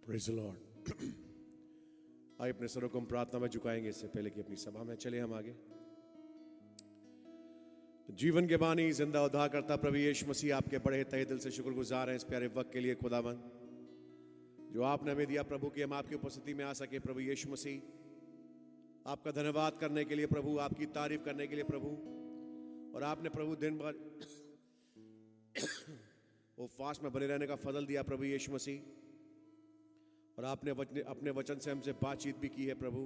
Praise the Lord. आइए अपने सरों को हम प्रार्थना में झुकाएंगे इससे पहले कि अपनी सभा में चले हम आगे। जीवन के बानी जिंदा उद्धार करता प्रभु यीशु मसीह, आपके बड़े तहे दिल से शुक्रगुजार हैं इस प्यारे वक्त के लिए खुदावन जो आपने हमें दिया प्रभु कि हम आपकी उपस्थिति में आ सके। प्रभु यीशु मसीह आपका धन्यवाद करने के लिए प्रभु, आपकी तारीफ करने के लिए प्रभु, और आपने प्रभु दिन भर वो फास्ट में बने रहने का फजल दिया प्रभु यीशु मसीह, और आपने अपने वचन से हमसे बातचीत भी की है प्रभु।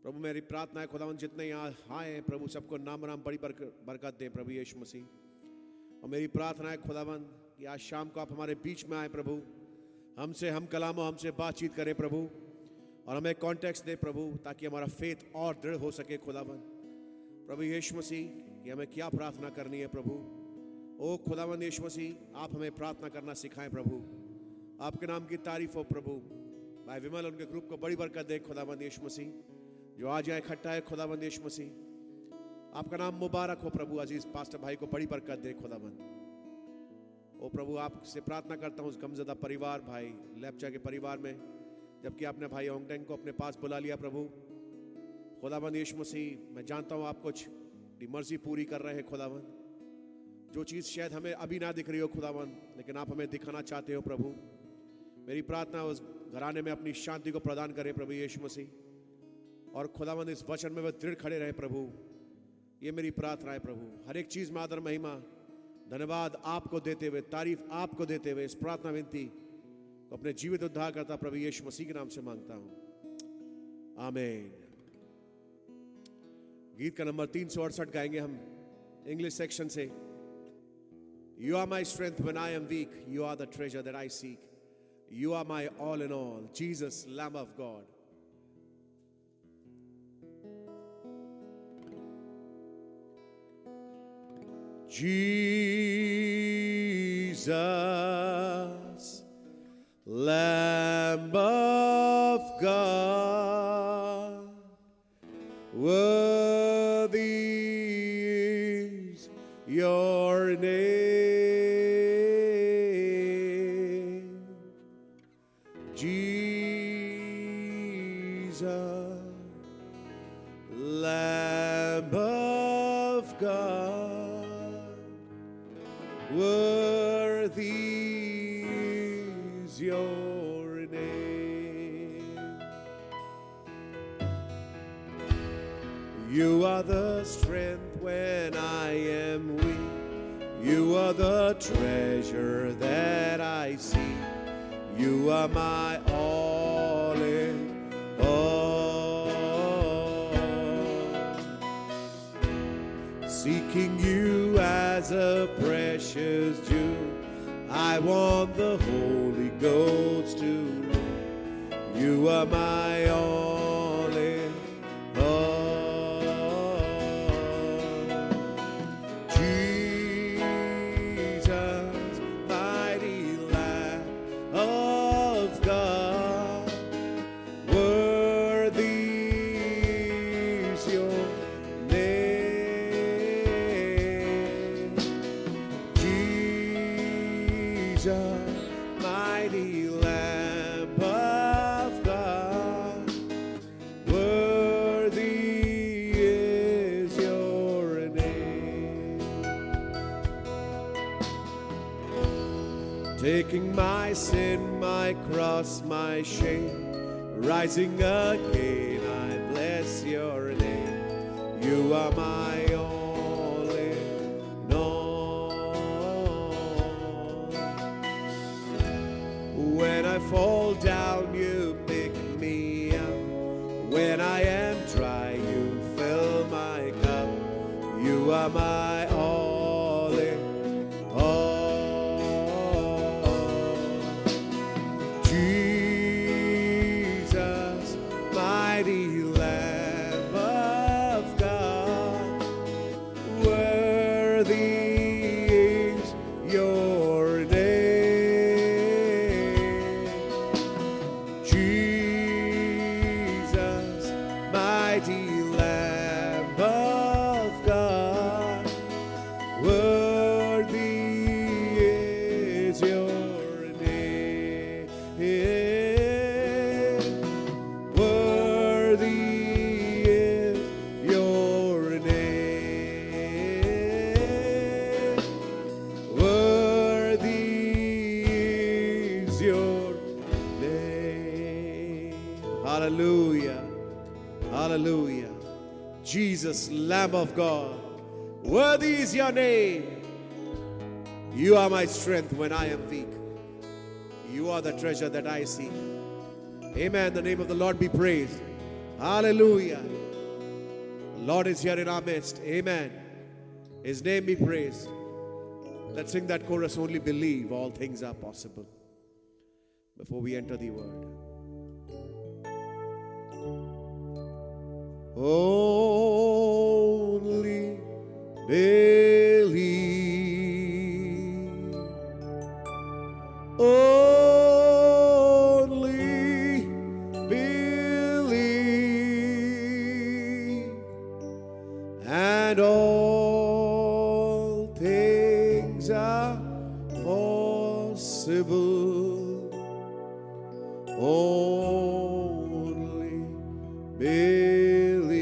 प्रभु मेरी प्रार्थना है खुदावन जितने यहाँ आए हैं प्रभु सबको नाम नाम बड़ी बरकत दें प्रभु यीशु मसीह। और मेरी प्रार्थना है खुदावन कि आज शाम को आप हमारे बीच में आए प्रभु, हमसे हम कलामों हमसे बातचीत करें प्रभु, और हमें कॉन्टेक्स्ट दे प्रभु ताकि हमारा फेथ और दृढ़ हो सके खुदावन। प्रभु यीशु मसीह कि हमें क्या प्रार्थना करनी है प्रभु। ओ खुदावन यीशु मसीह आप हमें प्रार्थना करना सिखाएं प्रभु, आपके नाम की तारीफ हो प्रभु। भाई विमल उनके ग्रुप को बड़ी बरकत दे खुदावंद यीशु मसीह, जो आज यहाँ इकट्ठा है खुदावंद यीशु मसीह आपका नाम मुबारक हो प्रभु। अजीज पास्टर भाई को बड़ी बरकत दे खुदावंद। ओ प्रभु आपसे प्रार्थना करता हूँ उस गमज़दा परिवार भाई लेप्चा के परिवार में, जबकि आपने भाई ओंगटेंग को अपने पास बुला लिया प्रभु खुदावंद यीशु मसीह। मैं जानता हूँ आप कुछ मर्जी पूरी कर रहे हैं खुदावंद, जो चीज़ शायद हमें अभी ना दिख रही हो खुदावंद, लेकिन आप हमें दिखाना चाहते हो प्रभु। मेरी प्रार्थना उस घराने में अपनी शांति को प्रदान करे प्रभु यीशु मसीह, और खुदावंद इस वचन में वह दृढ़ खड़े रहे प्रभु। ये मेरी प्रार्थना है प्रभु। हर एक चीज़ में आदर महिमा धन्यवाद आपको देते हुए, तारीफ आपको देते हुए इस प्रार्थना विनती को अपने जीवित उद्धार करता प्रभु यीशु मसीह के नाम से मांगता हूँ, आमीन। गीत का नंबर 368 गाएंगे हम इंग्लिश सेक्शन से। You are my strength when I am weak. You are the treasure that I seek. You are my all in all. Jesus, Lamb of God. Jesus, Lamb of God, worthy is your name. Jesus, Lamb of God, worthy is your name. You are the strength when I am weak. You are the treasure that I seek. You are my all in all. Seeking you as a precious jewel, I want the Holy Ghost to rule. You are my all in all. Jesus, mighty Lamb of God, worthy is your name. Jesus, mighty Lamb of God, worthy is your name. Taking my sin, my cross, my shame, rising again, I bless your name. You are my all in all. When I fall down, you pick me up. When I am dry, you fill my cup. You are my all in all. Jesus, mighty Lamb of God, worthy is your name. Jesus, mighty Lamb of God, worthy is your name. Hallelujah. Hallelujah. Jesus, Lamb of God, worthy is your name. You are my strength when I am weak. You are the treasure that I seek. Amen. The name of the Lord be praised. Hallelujah. Lord is here in our midst. Amen. His name be praised. Let's sing that chorus, only believe all things are possible, before we enter the word. Only believe. Only believe. And all things are possible. Only believe.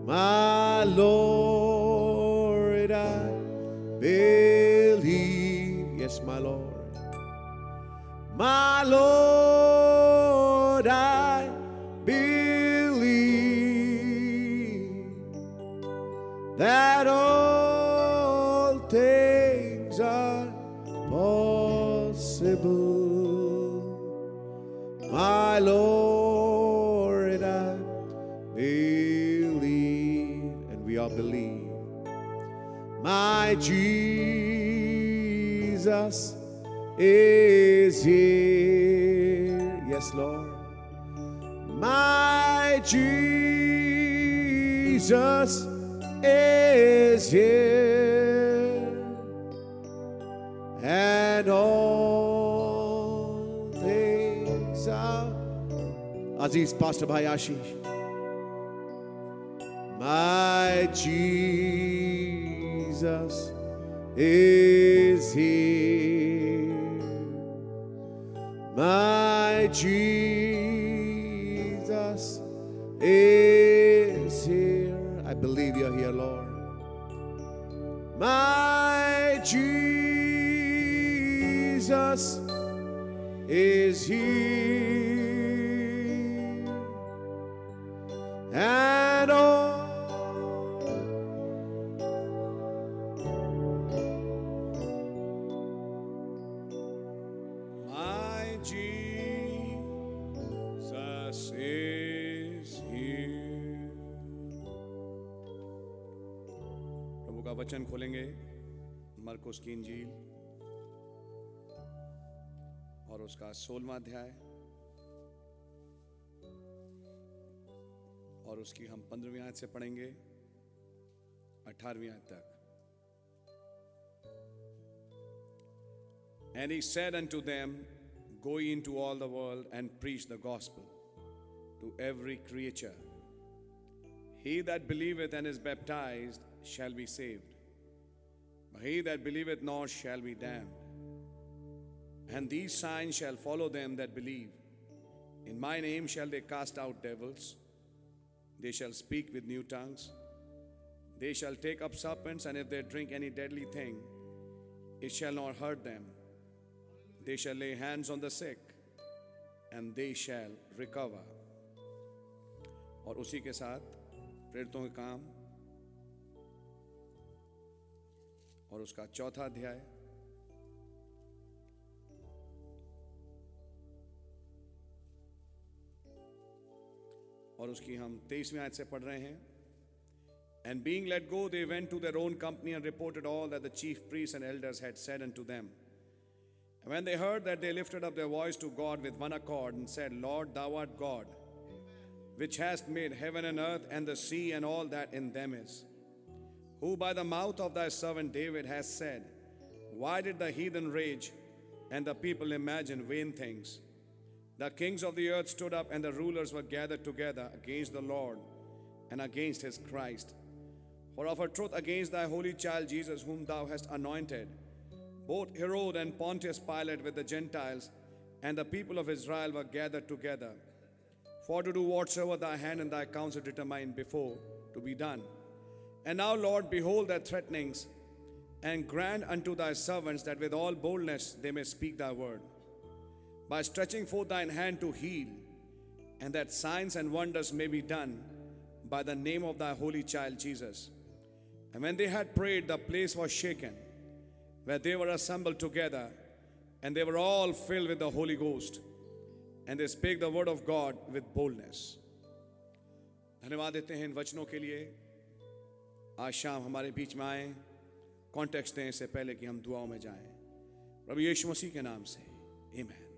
My Lord, I believe. Yes, my Lord. My Lord, I believe that all things are possible. My Lord, I believe, and we all believe. My Jesus is here. Yes, Lord. My Jesus is here, and all things are. Aziz Pastor Bhai Ashish. My Jesus is here. My Jesus is here. I believe you're here, Lord. My Jesus is here, and all my Jesus is here. प्रभु का वचन खोलेंगे मरकुस की इंजील और उसका 16वां अध्याय, और उसकी हम 15वीं आयत से पढ़ेंगे 18वीं आयत तक. And he said unto them, Go ye into all the world and preach the gospel to every creature. He that believeth and is baptized shall be saved, but he that believeth not shall be damned. And these signs shall follow them that believe. In my name shall they cast out devils. They shall speak with new tongues. They shall take up serpents, and if they drink any deadly thing, it shall not hurt them. They shall lay hands on the sick, and they shall recover. और उसी के साथ प्रेरितों के काम और उसका 4था अध्याय और उसकी हम 23वीं आयत से पढ़ रहे हैं. And being let go, they went to their own company and reported all that the chief priests and elders had said unto them. And when they heard that, they lifted up their voice to God with one accord and said, Lord, thou art God, which hast made heaven and earth and the sea and all that in them is, who by the mouth of thy servant David has said, Why did the heathen rage and the people imagine vain things? The kings of the earth stood up, and the rulers were gathered together against the Lord and against his Christ. For of a truth against thy holy child Jesus, whom thou hast anointed, both Herod and Pontius Pilate with the Gentiles and the people of Israel were gathered together, for to do whatsoever thy hand and thy counsel determined before to be done. And now, Lord, behold their threatenings, and grant unto thy servants that with all boldness they may speak thy word. by stretching forth thine hand to heal, and that signs and wonders may be done by the name of thy holy child Jesus. And when they had prayed, the place was shaken, where they were assembled together, and they were all filled with the Holy Ghost, and they spake the word of God with boldness. धन्यवाद देते हैं इन वचनों के लिए। आज शाम हमारे बीच में आए, कॉन्टेक्स्ट दें इससे पहले कि हम दुआओं में जाएं। प्रभु यीशु मसीह के नाम से आमीन।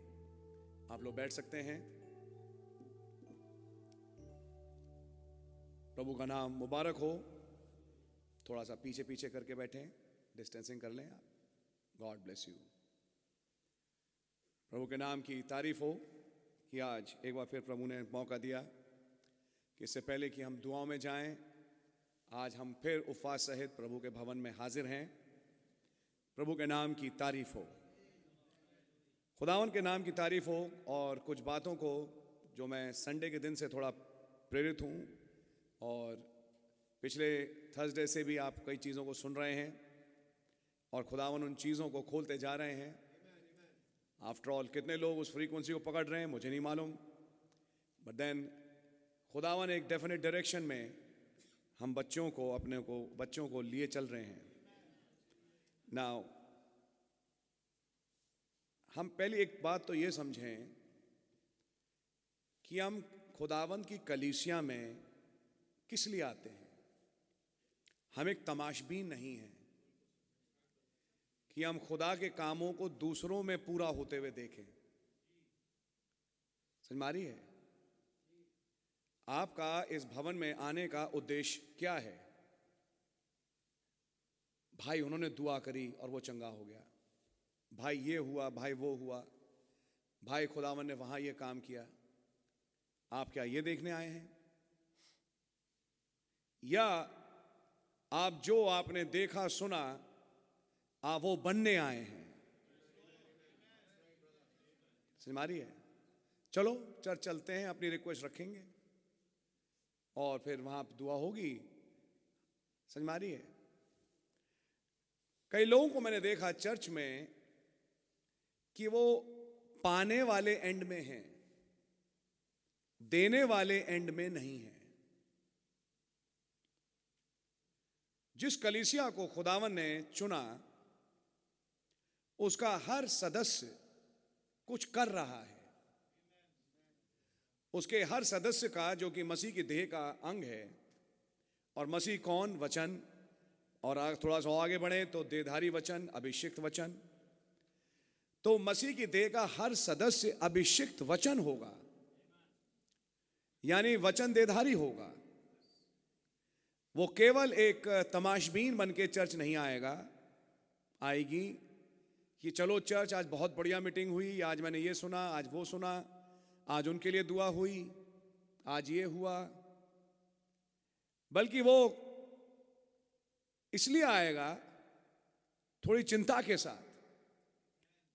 आप लोग बैठ सकते हैं। प्रभु का नाम मुबारक हो। थोड़ा सा पीछे पीछे करके बैठें, डिस्टेंसिंग कर लें आप। God bless you. प्रभु के नाम की तारीफ हो कि आज एक बार फिर प्रभु ने मौका दिया कि इससे पहले कि हम दुआओं में जाएं, आज हम फिर उपवास सहित प्रभु के भवन में हाजिर हैं। प्रभु के नाम की तारीफ हो, खुदावन के नाम की तारीफ हो। और कुछ बातों को जो मैं संडे के दिन से थोड़ा प्रेरित हूँ, और पिछले थर्सडे से भी आप कई चीज़ों को सुन रहे हैं, और खुदावन उन चीज़ों को खोलते जा रहे हैं। आफ्टर ऑल कितने लोग उस फ्रीक्वेंसी को पकड़ रहे हैं मुझे नहीं मालूम, बट देन खुदावन एक डेफिनेट डायरेक्शन में हम बच्चों को लिए चल रहे हैं। नाउ हम पहली एक बात तो ये समझें कि हम खुदावंद की कलीसिया में किस लिए आते हैं। हम एक तमाशबीन नहीं हैं कि हम खुदा के कामों को दूसरों में पूरा होते हुए देखें। समझ में आ रही है? आपका इस भवन में आने का उद्देश्य क्या है? भाई उन्होंने दुआ करी और वो चंगा हो गया, भाई ये हुआ, भाई वो हुआ, भाई खुदावन ने वहां ये काम किया। आप क्या ये देखने आए हैं, या आप जो आपने देखा सुना आप वो बनने आए हैं? समझ में आ रही है? चलो चर्च चलते हैं, अपनी रिक्वेस्ट रखेंगे और फिर वहां दुआ होगी। समझ में आ रही है? कई लोगों को मैंने देखा चर्च में कि वो पाने वाले एंड में हैं, देने वाले एंड में नहीं है। जिस कलीसिया को खुदावन ने चुना उसका हर सदस्य कुछ कर रहा है। उसके हर सदस्य का, जो कि मसीह की देह का अंग है, और मसीह कौन? वचन। और थोड़ा सा आगे बढ़े तो देहधारी वचन, अभिषिक्त वचन। तो मसीह की देह का हर सदस्य अभिषिक्त वचन होगा, यानी वचन देहधारी होगा। वो केवल एक तमाशबीन बन के चर्च नहीं आएगी कि चलो चर्च आज बहुत बढ़िया मीटिंग हुई, आज मैंने ये सुना, आज वो सुना, आज उनके लिए दुआ हुई, आज ये हुआ। बल्कि वो इसलिए आएगा थोड़ी चिंता के साथ,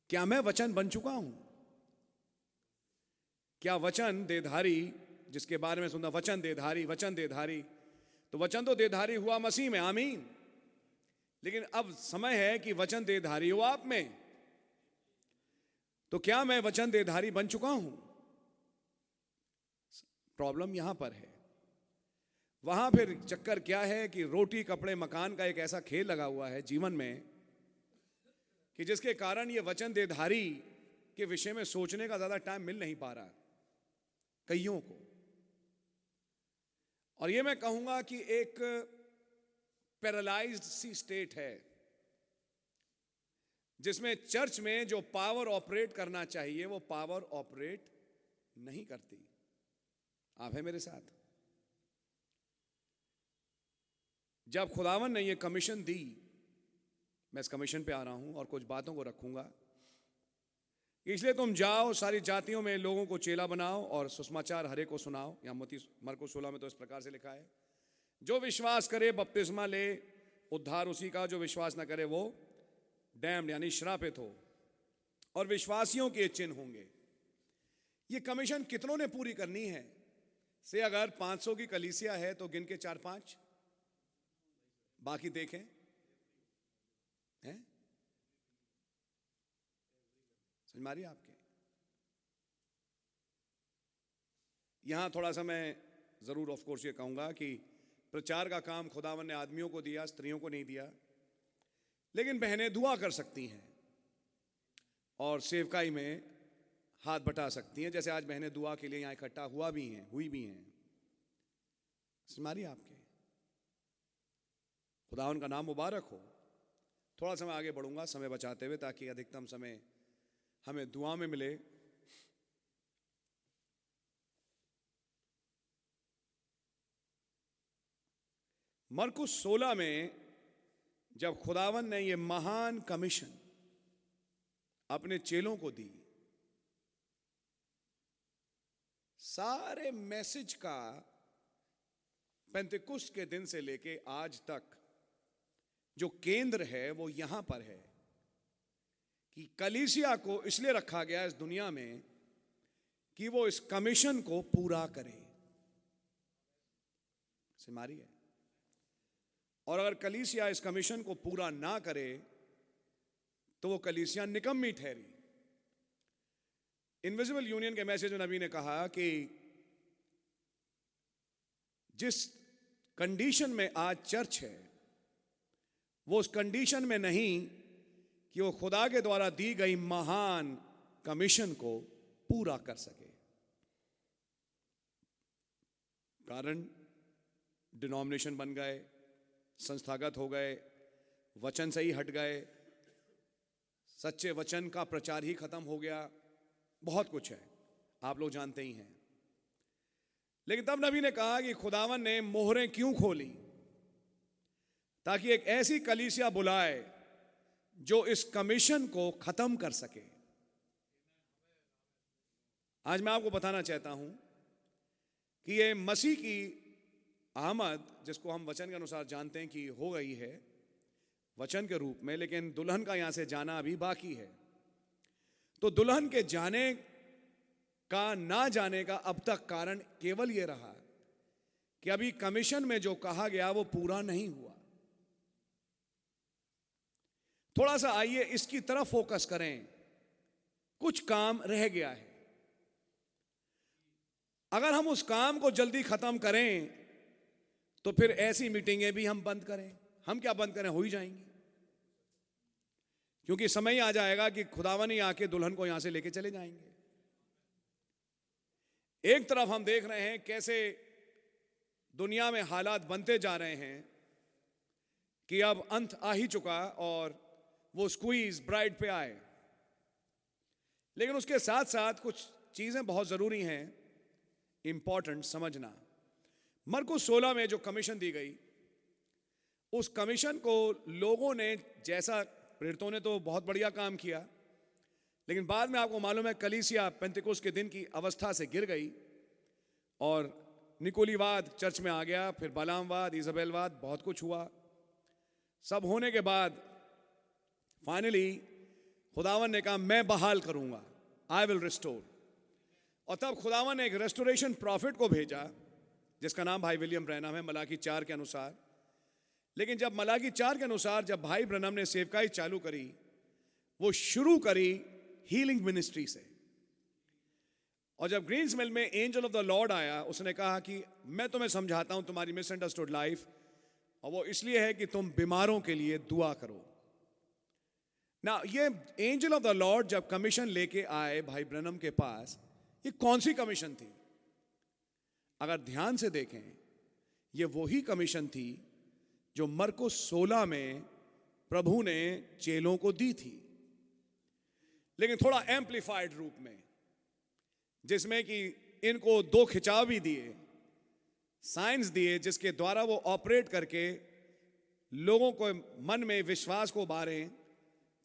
क्या मैं वचन बन चुका हूं? क्या वचन देहधारी, जिसके बारे में सुनना वचन देहधारी, वचन देहधारी, तो वचन तो देहधारी हुआ मसीह में, आमीन। लेकिन अब समय है कि वचन देहधारी हो आप में। तो क्या मैं वचन देहधारी बन चुका हूं? प्रॉब्लम यहां पर है। वहां फिर चक्कर क्या है कि रोटी कपड़े मकान का एक ऐसा खेल लगा हुआ है जीवन में कि जिसके कारण ये वचन देहधारी के विषय में सोचने का ज्यादा टाइम मिल नहीं पा रहा कईयों को। और ये मैं कहूंगा कि एक पैरालाइज्ड सी स्टेट है जिसमें चर्च में जो पावर ऑपरेट करना चाहिए वो पावर ऑपरेट नहीं करती। आप है मेरे साथ? जब खुदावन ने ये कमीशन दी, मैं इस कमीशन पे आ रहा हूं और कुछ बातों को रखूंगा। इसलिए तुम जाओ, सारी जातियों में लोगों को चेला बनाओ और सुसमाचार हरे को सुनाओ। यहां मरकुस 16 में तो इस प्रकार से लिखा है, जो विश्वास करे बपतिस्मा ले, उद्धार उसी का, जो विश्वास ना करे वो डैम्ड यानी श्रापित हो, और विश्वासियों के चिन्ह होंगे। ये कमीशन कितनों ने पूरी करनी है? से अगर 500 की कलीसिया है तो गिन के 4-5, बाकी देखें हैं। समझ मारिए आपके। यहाँ थोड़ा सा मैं ज़रूर ऑफ कोर्स ये कहूँगा कि प्रचार का काम खुदावन ने आदमियों को दिया, स्त्रियों को नहीं दिया। लेकिन बहनें दुआ कर सकती हैं और सेवकाई में हाथ बटा सकती हैं, जैसे आज बहनें दुआ के लिए यहाँ इकट्ठा हुई भी हैं। मारिए आपके खुदावन का नाम मुबारक हो। थोड़ा सा मैं आगे बढ़ूंगा समय बचाते हुए, ताकि अधिकतम समय हमें दुआ में मिले। मरकुस 16 में जब खुदावन ने ये महान कमीशन अपने चेलों को दी, सारे मैसेज का पेंतिकुस्त के दिन से लेके आज तक जो केंद्र है वो यहां पर है कि कलीसिया को इसलिए रखा गया इस दुनिया में कि वो इस कमीशन को पूरा करे। सिमारी है। और अगर कलीसिया इस कमीशन को पूरा ना करे तो वो कलीसिया निकम्मी ठहरी। इनविजिबल यूनियन के मैसेज में नबी ने कहा कि जिस कंडीशन में आज चर्च है वो उस कंडीशन में नहीं कि वो खुदा के द्वारा दी गई महान कमीशन को पूरा कर सके। कारण डिनोमिनेशन बन गए, संस्थागत हो गए, वचन से ही हट गए, सच्चे वचन का प्रचार ही खत्म हो गया, बहुत कुछ है, आप लोग जानते ही हैं। लेकिन तब नबी ने कहा कि खुदावन ने मोहरें क्यों खोली, ताकि एक ऐसी कलीसिया बुलाए जो इस कमीशन को खत्म कर सके। आज मैं आपको बताना चाहता हूं कि ये मसीह की आमद, जिसको हम वचन के अनुसार जानते हैं कि हो गई है वचन के रूप में, लेकिन दुल्हन का यहां से जाना अभी बाकी है। तो दुल्हन के जाने का ना जाने का अब तक कारण केवल यह रहा कि अभी कमीशन में जो कहा गया वो पूरा नहीं हुआ। थोड़ा सा आइए इसकी तरफ फोकस करें। कुछ काम रह गया है, अगर हम उस काम को जल्दी खत्म करें तो फिर ऐसी मीटिंगें भी हम बंद करें। हम क्या बंद करें, हो ही जाएंगी, क्योंकि समय ही आ जाएगा कि खुदावन ही आके दुल्हन को यहां से लेके चले जाएंगे। एक तरफ हम देख रहे हैं कैसे दुनिया में हालात बनते जा रहे हैं कि अब अंत आ ही चुका और वो स्क्वीज ब्राइड पे आए, लेकिन उसके साथ साथ कुछ चीजें बहुत जरूरी हैं, इंपॉर्टेंट समझना। मरकुस 16 में जो कमीशन दी गई, उस कमीशन को लोगों ने, जैसा प्रेरितों ने तो बहुत बढ़िया काम किया, लेकिन बाद में आपको मालूम है कलीसिया पेंतिकुस्त के दिन की अवस्था से गिर गई और निकोलीवाद चर्च में आ गया, फिर बालामवाद, इजाबेलवाद, बहुत कुछ हुआ। सब होने के बाद फाइनली खुदावन ने कहा मैं बहाल करूंगा, आई विल रिस्टोर। और तब खुदावन ने एक रेस्टोरेशन प्रॉफिट को भेजा जिसका नाम भाई विलियम ब्रैनम है, मलाकी 4 के अनुसार। लेकिन जब मलाकी 4 के अनुसार जब भाई ब्रैनम ने सेवकाई चालू करी, वो शुरू करी हीलिंग मिनिस्ट्री से। और जब ग्रीन्स मिल में एंजल ऑफ द लॉर्ड आया, उसने कहा कि मैं तुम्हें समझाता हूं तुम्हारी मिसअंडरस्टूड लाइफ, और वो इसलिए है कि तुम बीमारों के लिए दुआ करो ना। ये एंजल ऑफ द लॉर्ड जब कमीशन लेके आए भाई ब्रैनम के पास, ये कौन सी कमीशन थी? अगर ध्यान से देखें, ये वही कमीशन थी जो मरकुस 16 में प्रभु ने चेलों को दी थी, लेकिन थोड़ा एम्प्लीफाइड रूप में, जिसमें कि इनको 2 खिंचाव भी दिए, साइंस दिए, जिसके द्वारा वो ऑपरेट करके लोगों को मन में विश्वास को बारें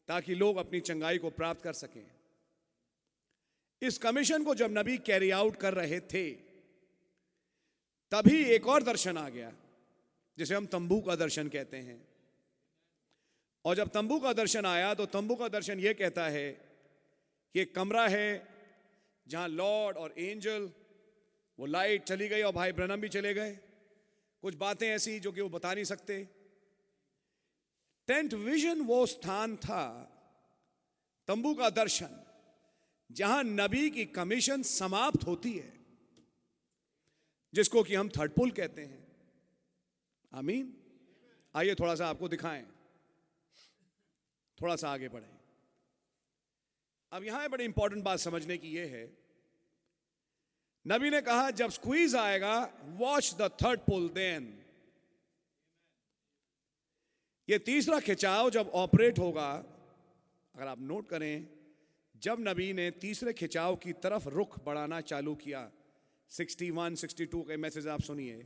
ताकि लोग अपनी चंगाई को प्राप्त कर सकें। इस कमीशन को जब नबी कैरी आउट कर रहे थे, तभी एक और दर्शन आ गया जिसे हम तंबू का दर्शन कहते हैं। और जब तंबू का दर्शन आया तो तंबू का दर्शन यह कहता है कि एक कमरा है जहां लॉर्ड और एंजल, वो लाइट चली गई और भाई ब्रैनम भी चले गए, कुछ बातें ऐसी जो कि वो बता नहीं सकते। टेंट विजन वो स्थान था, तंबू का दर्शन, जहां नबी की कमीशन समाप्त होती है। जिसको कि हम थर्ड पुल कहते हैं। आमीन। आइए थोड़ा सा आपको दिखाएं, थोड़ा सा आगे बढ़ें। अब यहां बड़ी इंपॉर्टेंट बात समझने की यह है, नबी ने कहा जब स्क्वीज आएगा, watch the third pull then. यह तीसरा खिंचाव जब ऑपरेट होगा, अगर आप नोट करें, जब नबी ने तीसरे खिंचाव की तरफ रुख बढ़ाना चालू किया, 61, 62 के मैसेज आप सुनिए,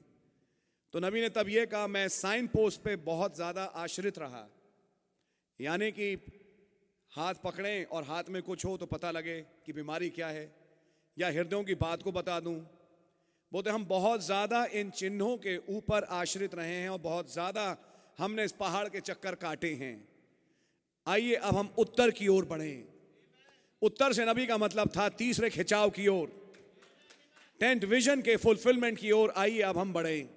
तो नबी ने तब यह कहा, मैं साइन पोस्ट पे बहुत ज्यादा आश्रित रहा, यानी कि हाथ पकड़ें और हाथ में कुछ हो तो पता लगे कि बीमारी क्या है, या हृदयों की बात को बता दूं। बोलते हम बहुत ज्यादा इन चिन्हों के ऊपर आश्रित रहे हैं और बहुत ज्यादा हमने इस पहाड़ के चक्कर काटे हैं। आइए अब हम उत्तर की ओर बढ़ें। उत्तर से नबी का मतलब था तीसरे खिंचाव की ओर, 10th विजन के फुलफिलमेंट की ओर। आइए अब हम बढ़ें।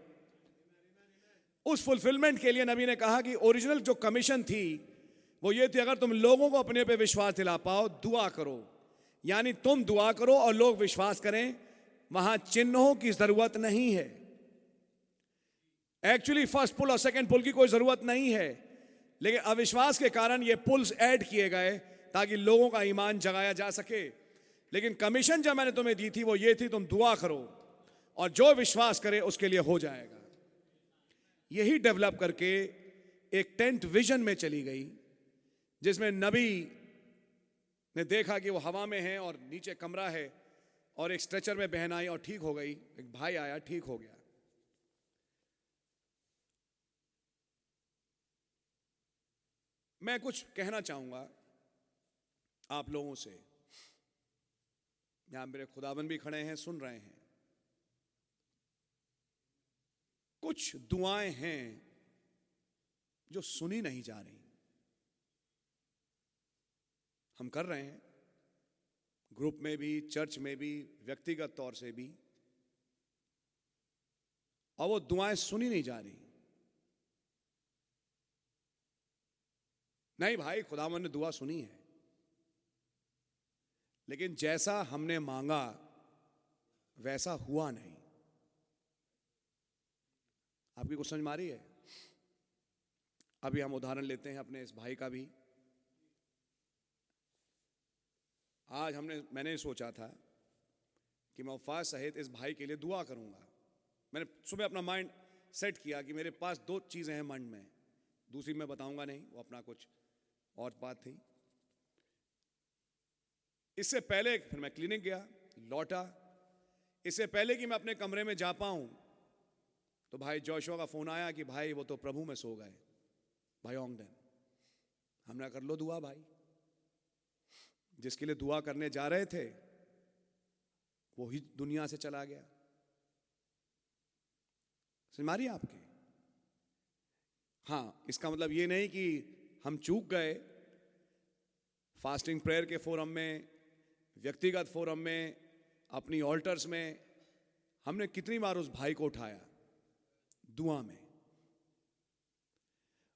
उस फुलफिलमेंट के लिए नबी ने कहा कि ओरिजिनल जो कमीशन थी वो ये थी, अगर तुम लोगों को अपने पे विश्वास दिला पाओ, दुआ करो। यानी तुम दुआ करो और लोग विश्वास करें, वहां चिन्हों की जरूरत नहीं है। एक्चुअली फर्स्ट पुल और सेकंड पुल की कोई जरूरत नहीं है, लेकिन अविश्वास के कारण ये पुल्स ऐड किए गए ताकि लोगों का ईमान जगाया जा सके। लेकिन कमीशन जब मैंने तुम्हें दी थी वो ये थी, तुम दुआ करो और जो विश्वास करे उसके लिए हो जाएगा। यही डेवलप करके एक 10th विजन में चली गई, जिसमें नबी ने देखा कि वो हवा में है और नीचे कमरा है, और एक स्ट्रेचर में बहन आई और ठीक हो गई, एक भाई आया ठीक हो गया। मैं कुछ कहना चाहूंगा आप लोगों से। यहां मेरे खुदावन भी खड़े हैं, सुन रहे हैं। कुछ दुआएं हैं जो सुनी नहीं जा रही। हम कर रहे हैं, ग्रुप में भी, चर्च में भी, व्यक्तिगत तौर से भी, और वो दुआएं सुनी नहीं जा रही। नहीं भाई, खुदावन ने दुआ सुनी है, लेकिन जैसा हमने मांगा वैसा हुआ नहीं। आपकी कुछ समझ में आ रही है? अभी हम उदाहरण लेते हैं अपने इस भाई का भी। आज मैंने सोचा था कि मैं वफात सहित इस भाई के लिए दुआ करूंगा। मैंने सुबह अपना माइंड सेट किया कि मेरे पास 2 चीजें हैं मन में, दूसरी मैं बताऊंगा नहीं, वो अपना कुछ और बात थी। इससे पहले फिर मैं क्लिनिक गया, लौटा। इससे पहले कि मैं अपने कमरे में जा पाऊं तो भाई जोशुआ का फोन आया कि भाई वो तो प्रभु में सो गए, भाई ऑंगडन। हमने कर लो दुआ। भाई जिसके लिए दुआ करने जा रहे थे वो ही दुनिया से चला गया। समझ मारिए आपके? हाँ, इसका मतलब ये नहीं कि हम चूक गए। फास्टिंग प्रेयर के फोरम में, व्यक्तिगत फोरम में, अपनी ऑल्टर्स में हमने कितनी बार उस भाई को उठाया दुआ में।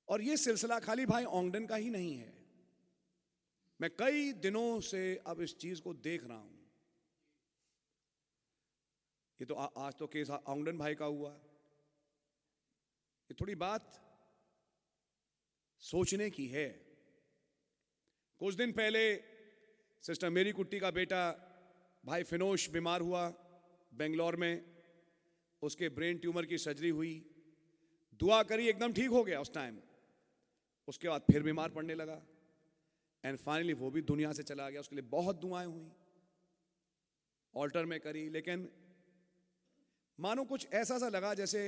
और ये सिलसिला खाली भाई ऑंगडन का ही नहीं है। मैं कई दिनों से अब इस चीज को देख रहा हूं। ये तो आज तो केस ऑंगडन भाई का हुआ। ये थोड़ी बात सोचने की है। कुछ दिन पहले सिस्टर मेरी कुट्टी का बेटा भाई फिनोश बीमार हुआ बेंगलोर में। उसके ब्रेन ट्यूमर की सर्जरी हुई, दुआ करी, एकदम ठीक हो गया उस टाइम। उसके बाद फिर बीमार पड़ने लगा एंड फाइनली वो भी दुनिया से चला गया। उसके लिए बहुत दुआएं हुई, ऑल्टर में करी, लेकिन मानो कुछ ऐसा सा लगा जैसे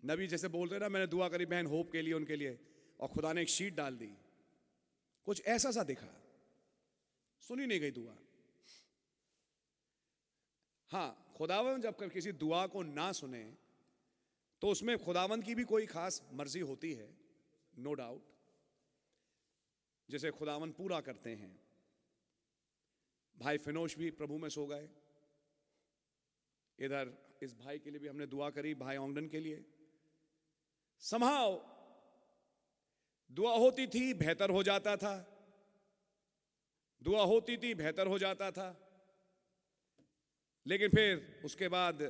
नबी जैसे बोल रहे ना, मैंने दुआ करी बहन होप के लिए, उनके लिए, और खुदा ने एक शीट डाल दी। कुछ ऐसा सा दिखा, सुनी नहीं गई दुआ। हाँ, खुदावन जब किसी दुआ को ना सुने तो उसमें खुदावन की भी कोई खास मर्जी होती है, नो डाउट, जिसे खुदावन पूरा करते हैं। भाई फिनोश भी प्रभु में सो गए। इधर इस भाई के लिए भी हमने दुआ करी, भाई ऑंगडन के लिए। समहाउ दुआ होती थी, बेहतर हो जाता था, दुआ होती थी, बेहतर हो जाता था। लेकिन फिर उसके बाद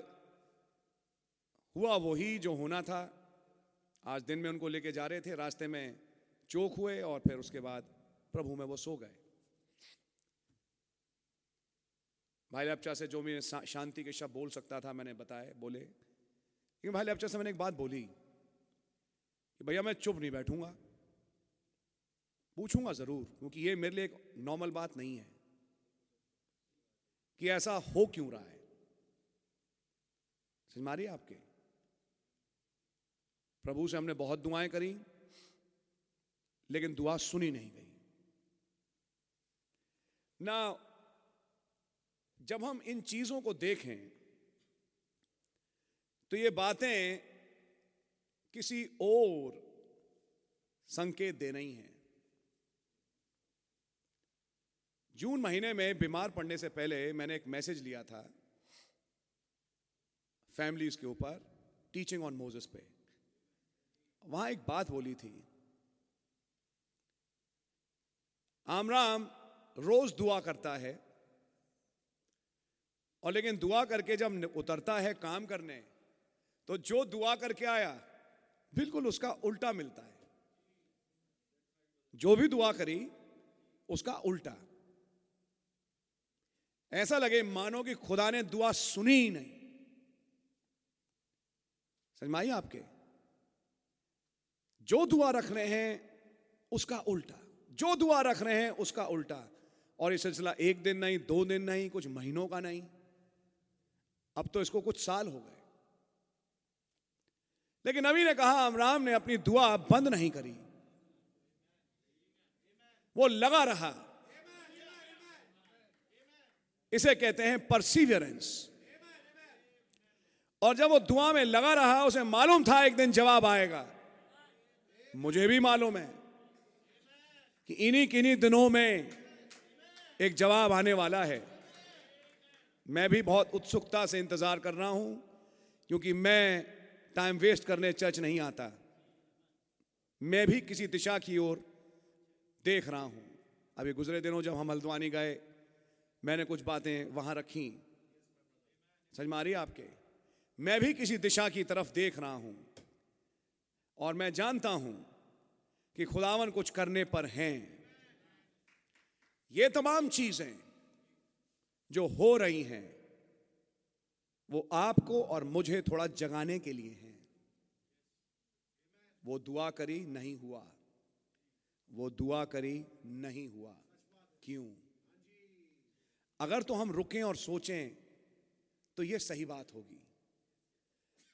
हुआ वही जो होना था। आज दिन में उनको लेके जा रहे थे, रास्ते में चोक हुए और फिर उसके बाद प्रभु में वो सो गए। भाई लेप्चा से जो मैं शांति के शब्द बोल सकता था मैंने बताए, बोले। लेकिन भाई लेप्चा से मैंने एक बात बोली कि भैया मैं चुप नहीं बैठूंगा, पूछूंगा जरूर, क्योंकि ये मेरे लिए एक नॉर्मल बात नहीं है कि ऐसा हो क्यों रहा है। समझ मारिए आपके। प्रभु से हमने बहुत दुआएं करी, लेकिन दुआ सुनी नहीं गई ना। जब हम इन चीजों को देखें तो ये बातें किसी और संकेत दे रही हैं। जून महीने में बीमार पड़ने से पहले मैंने एक मैसेज लिया था फैमिलीज के ऊपर, टीचिंग ऑन मोसेस पे। वहां एक बात बोली थी, आमराम रोज दुआ करता है और लेकिन दुआ करके जब उतरता है काम करने तो जो दुआ करके आया बिल्कुल उसका उल्टा मिलता है। जो भी दुआ करी उसका उल्टा। ऐसा लगे मानो कि खुदा ने दुआ सुनी ही नहीं। समझ में आई आपके? जो दुआ रख रहे हैं उसका उल्टा, जो दुआ रख रहे हैं उसका उल्टा। और ये सिलसिला एक दिन नहीं, 2 दिन नहीं, कुछ महीनों का नहीं, अब तो इसको कुछ साल हो गए। लेकिन नबी ने कहा, अमराम ने अपनी दुआ बंद नहीं करी, वो लगा रहा। इसे कहते हैं परसिवियरेंस। और जब वो दुआ में लगा रहा, उसे मालूम था एक दिन जवाब आएगा। मुझे भी मालूम है कि इन्हीं किन्हीं दिनों में एक जवाब आने वाला है। मैं भी बहुत उत्सुकता से इंतजार कर रहा हूं, क्योंकि मैं टाइम वेस्ट करने चर्च नहीं आता। मैं भी किसी दिशा की ओर देख रहा हूं। अभी गुजरे दिनों जब हम हल्द्वानी गए, मैंने कुछ बातें वहां रखी। समझ में आ रही है आपके? मैं भी किसी दिशा की तरफ देख रहा हूं और मैं जानता हूं कि खुदावन कुछ करने पर हैं। ये तमाम चीजें जो हो रही हैं वो आपको और मुझे थोड़ा जगाने के लिए हैं। वो दुआ करी नहीं हुआ, वो दुआ करी नहीं हुआ। क्यों? अगर तो हम रुकें और सोचें तो ये सही बात होगी।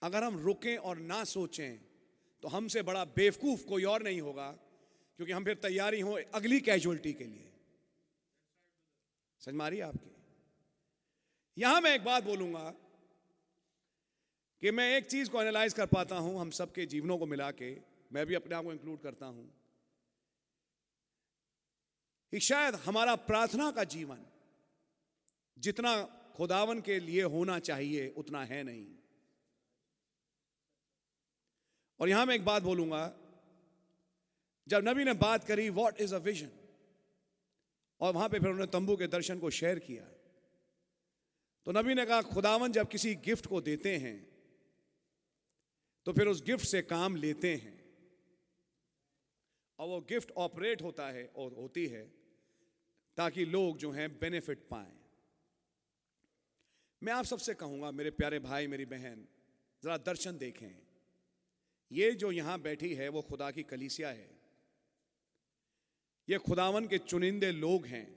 अगर हम रुकें और ना सोचें तो हमसे बड़ा बेवकूफ कोई और नहीं होगा, क्योंकि हम फिर तैयारी हो अगली कैजुअलिटी के लिए। समझ में आ रही है आपकी? यहां मैं एक बात बोलूंगा कि मैं एक चीज को एनालाइज कर पाता हूं, हम सबके जीवनों को मिला के, मैं भी अपने आप को इंक्लूड करता हूं, कि शायद हमारा प्रार्थना का जीवन जितना खुदावन के लिए होना चाहिए उतना है नहीं। और यहां मैं एक बात बोलूंगा, जब नबी ने बात करी व्हाट इज अ विजन, और वहां पे फिर उन्होंने तंबू के दर्शन को शेयर किया, तो नबी ने कहा खुदावन जब किसी गिफ्ट को देते हैं तो फिर उस गिफ्ट से काम लेते हैं, और वो गिफ्ट ऑपरेट होता है और होती है ताकि लोग जो हैं बेनिफिट पाएं। मैं आप सबसे कहूंगा, मेरे प्यारे भाई मेरी बहन, जरा दर्शन देखें। ये जो यहां बैठी है वो खुदा की कलीसिया है। ये खुदावन के चुनिंदे लोग हैं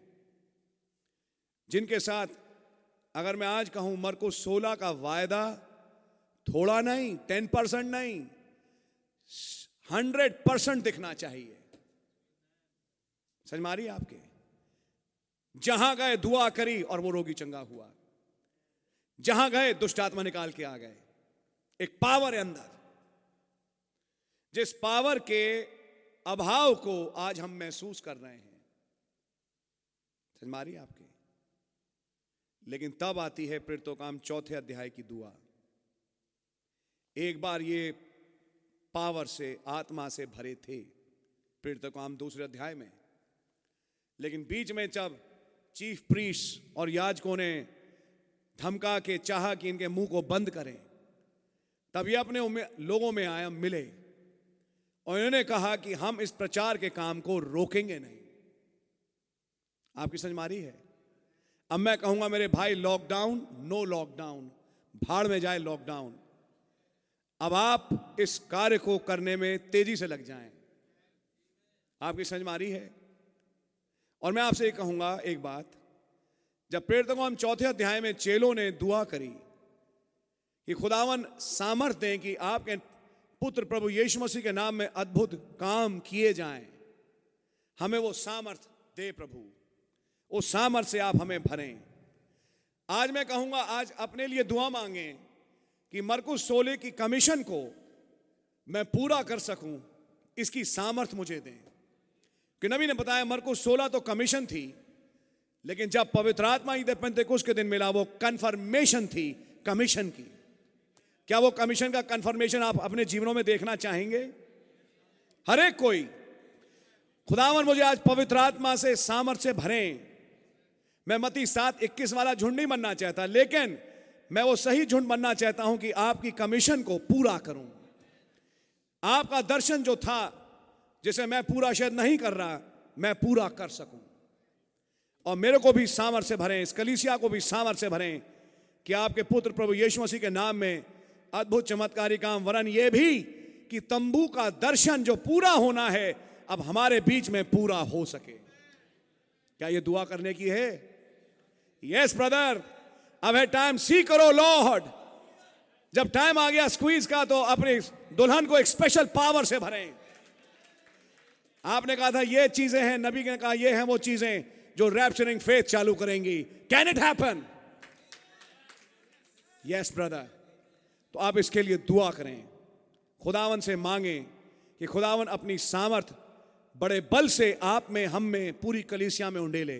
जिनके साथ अगर मैं आज कहूं मरकुस 16 का वायदा थोड़ा नहीं, 10% नहीं, 100% दिखना चाहिए। समझ में आ रही है आपके? जहां गए दुआ करी और वो रोगी चंगा हुआ, जहां गए दुष्ट आत्मा निकाल के आ गए। एक पावर है अंदर, जिस पावर के अभाव को आज हम महसूस कर रहे हैं। समझ में आ रही है आपके? लेकिन तब आती है प्रेरितों काम 4 अध्याय की दुआ। एक बार ये पावर से, आत्मा से भरे थे प्रेरितों काम 2 अध्याय में, लेकिन बीच में जब चीफ प्रीस्ट और याजकों ने धमका के चाहा कि इनके मुंह को बंद करें, तब ये अपने लोगों में आया, मिले और इन्होंने कहा कि हम इस प्रचार के काम को रोकेंगे नहीं। आपकी समझ मारी है? अब मैं कहूंगा मेरे भाई, लॉकडाउन, नो लॉकडाउन, भाड़ में जाए लॉकडाउन। अब आप इस कार्य को करने में तेजी से लग जाएं। आपकी समझ मारी है? और मैं आपसे कहूंगा एक बात, जब प्रेरितों को हम 4 अध्याय में चेलों ने दुआ करी कि खुदावन सामर्थ दें कि आपके पुत्र प्रभु यीशु मसीह के नाम में अद्भुत काम किए जाएं, हमें वो सामर्थ दे प्रभु, उस सामर्थ से आप हमें भरें। आज मैं कहूंगा, आज अपने लिए दुआ मांगें कि मरकुस 16 की कमीशन को मैं पूरा कर सकूं, इसकी सामर्थ मुझे दें। कि नबी ने बताया मरकुस 16 तो कमीशन थी, लेकिन जब पवित्र आत्मा ईद पेंतेकोस्त के दिन मिला, वो कन्फर्मेशन थी कमीशन की। क्या वो कमीशन का कन्फर्मेशन आप अपने जीवनों में देखना चाहेंगे? हर एक कोई, खुदावन मुझे आज पवित्र आत्मा से सामर्थ से भरें। मैं मत्ती 7:21 वाला झुंड नहीं बनना चाहता, लेकिन मैं वो सही झुंड बनना चाहता हूं कि आपकी कमीशन को पूरा करूं। आपका दर्शन जो था, जिसे मैं पूरा शायद नहीं कर रहा, मैं पूरा कर सकूं। और मेरे को भी सामर्थ से भरें, इस कलीसिया को भी सामर्थ से भरें कि आपके पुत्र प्रभु यीशु मसीह के नाम में अद्भुत चमत्कारी काम, वरन ये भी कि तंबू का दर्शन जो पूरा होना है अब हमारे बीच में पूरा हो सके। क्या ये दुआ करने की है? यस ब्रदर, अब है टाइम, सी करो लॉर्ड। जब टाइम आ गया स्क्वीज का, तो अपने दुल्हन को एक स्पेशल पावर से भरें। आपने कहा था ये चीजें हैं, नबी ने कहा ये हैं वो चीजें जो रैप्चरिंग फेथ चालू करेंगी। Can it happen? Yes brother. तो आप इसके लिए दुआ करें, खुदावन से मांगें कि खुदावन अपनी सामर्थ बड़े बल से आप में, हम में, पूरी कलीसिया में उंडेले,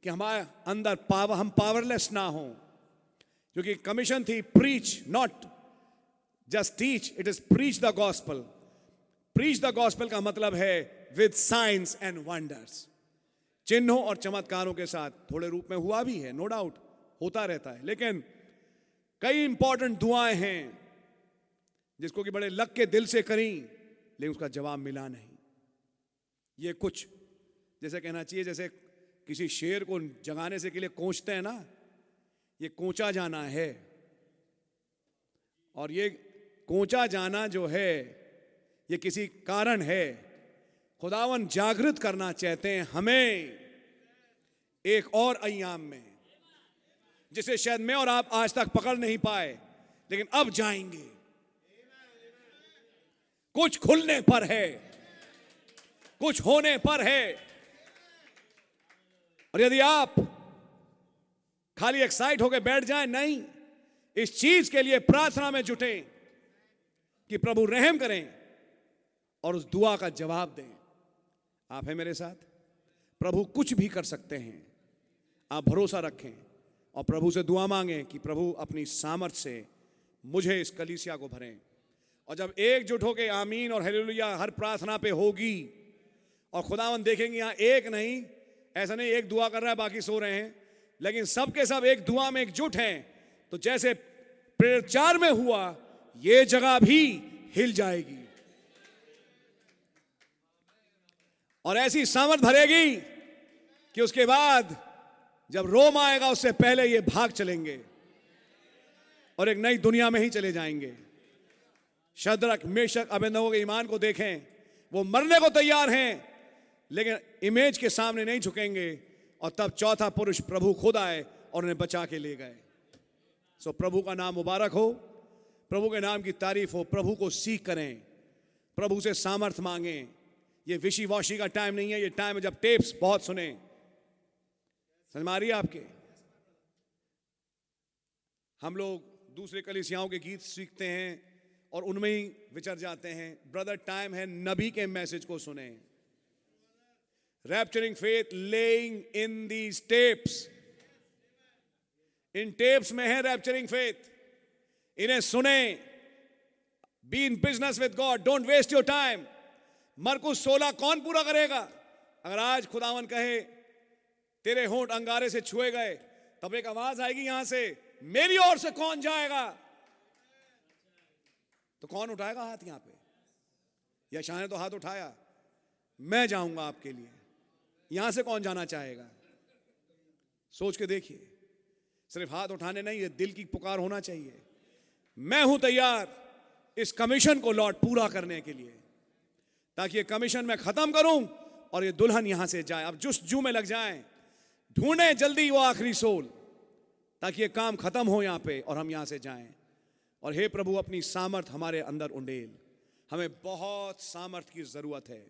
कि हमारे अंदर हम पावरलेस ना हो। क्योंकि कमीशन थी preach, not just teach, it is preach the gospel. Preach the gospel का मतलब है विद साइंस एंड वंडर्स, चिन्हों और चमत्कारों के साथ। थोड़े रूप में हुआ भी है, नो डाउट, होता रहता है, लेकिन कई इंपॉर्टेंट दुआएं हैं जिसको कि बड़े लग के दिल से करी, लेकिन उसका जवाब मिला नहीं। ये कुछ जैसे कहना चाहिए, जैसे किसी शेर को जगाने से के लिए कोंचते हैं ना, ये कोंचा जाना है। और ये कोंचा जाना जो है, ये किसी कारण है। खुदावन जागृत करना चाहते हैं हमें एक और अय्याम में, जिसे शायद मैं और आप आज तक पकड़ नहीं पाए, लेकिन अब जाएंगे। कुछ खुलने पर है, कुछ होने पर है। और यदि आप खाली एक्साइट होकर बैठ जाएं, नहीं, इस चीज के लिए प्रार्थना में जुटें कि प्रभु रहम करें और उस दुआ का जवाब दें। आप हैं मेरे साथ? प्रभु कुछ भी कर सकते हैं। आप भरोसा रखें और प्रभु से दुआ मांगें कि प्रभु अपनी सामर्थ से मुझे इस कलीसिया को भरें। और जब एकजुट होकर आमीन और हालेलुया हर प्रार्थना पे होगी, और खुदावन देखेंगे यहाँ एक नहीं, ऐसा नहीं एक दुआ कर रहा है बाकी सो रहे हैं, लेकिन सबके सब एक दुआ में एकजुट हैं, तो जैसे प्रेरित 4 में हुआ, ये जगह भी हिल जाएगी और ऐसी सामर्थ भरेगी कि उसके बाद जब रोम आएगा उससे पहले ये भाग चलेंगे और एक नई दुनिया में ही चले जाएंगे। शद्रक, मेशक, अबेदनगो के ईमान को देखें, वो मरने को तैयार हैं लेकिन इमेज के सामने नहीं झुकेंगे। और तब चौथा पुरुष प्रभु खुद आए और उन्हें बचा के ले गए। सो प्रभु का नाम मुबारक हो, प्रभु के नाम की तारीफ हो। प्रभु को सीख करें, प्रभु से सामर्थ मांगें। ये विशी वॉशी का टाइम नहीं है, ये टाइम है जब टेप्स बहुत सुने। समझ में आ रही है आपके? हम लोग दूसरे कलीसियाओं के गीत सीखते हैं और उनमें ही विचर जाते हैं। ब्रदर, टाइम है नबी के मैसेज को सुने। Rapturing faith laying in these tapes, इन टेप्स में है रैप्चरिंग फेथ। इन्हें सुने। Be in business with God, don't waste your time. मरकुस 16 कौन पूरा करेगा? अगर आज खुदावन कहे तेरे होंठ अंगारे से छुए गए, तब एक आवाज आएगी यहां से, मेरी ओर से कौन जाएगा? तो कौन उठाएगा हाथ यहां पे? यशायाह ने तो हाथ उठाया, मैं जाऊंगा आपके लिए। यहां से कौन जाना चाहेगा? सोच के देखिए, सिर्फ हाथ उठाने नहीं, ये दिल की पुकार होना चाहिए। मैं हूं तैयार इस कमीशन को लॉर्ड पूरा करने के लिए, ताकि ये कमीशन मैं खत्म करूं और ये दुल्हन यहां से जाए। अब जुस्त जू में लग जाएं, ढूंढें जल्दी वो आखिरी सोल, ताकि ये काम खत्म हो यहां पे और हम यहां से जाएं। और हे प्रभु, अपनी सामर्थ हमारे अंदर उंडेल, हमें बहुत सामर्थ की जरूरत है।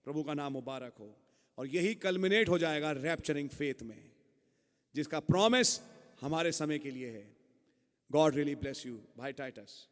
प्रभु का नाम मुबारक हो। और यही कल्मिनेट हो जाएगा रैप्चरिंग फेथ में, जिसका प्रॉमिस हमारे समय के लिए है। गॉड रियली ब्लेस यू भाई टाइटस।